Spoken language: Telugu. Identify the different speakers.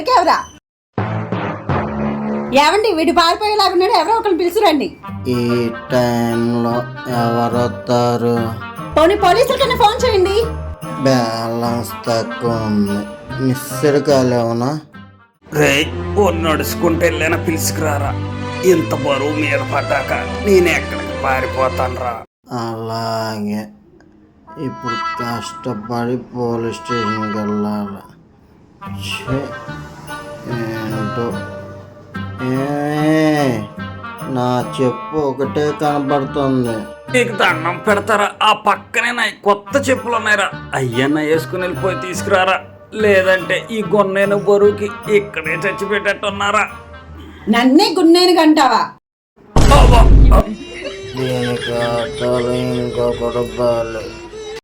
Speaker 1: దొరికేవరా? ఏమండి వీడి పారిపోయేలాగున్నాడు, ఎవరో ఒకరిని పిలుచురండి.
Speaker 2: ఈ టైంలో ఎవరొస్తారు?
Speaker 1: పోనీ పోలీసులకన్నా ఫోన్ చేయండి.
Speaker 2: బ్యాలెన్స్ తక్కువ ఉంది, మిస్డ్ కాల్ ఏమన్నా?
Speaker 3: రే ఓ నడుచుకుంటే వెళ్ళిన పిలుచుకురారా. ఇంత బరువు మీద పడ్డాక నేను ఎక్కడికి పారిపోతాను రా.
Speaker 2: అలాగే, ఇప్పుడు కష్టపడి పోలీస్ స్టేషన్కి వెళ్ళాలి. ఛే, ఏంటో నా చెప్పు ఒకటే కనబడుతుంది.
Speaker 3: నీకు దండం పెడతారా? ఆ పక్కనే నా కొత్త చెప్పులు ఉన్నాయిరా, అయ్యన్న వేసుకుని వెళ్ళిపోయి తీసుకురారా. లేదంటే ఈ గొన్నేను బరువుకి ఇక్కడే చచ్చిపెట్టేట్టున్నారా.
Speaker 1: నన్నే గున్నేను గంటావా?
Speaker 2: దీనికి ఆటోలు ఇంకొకటి బాగాలి.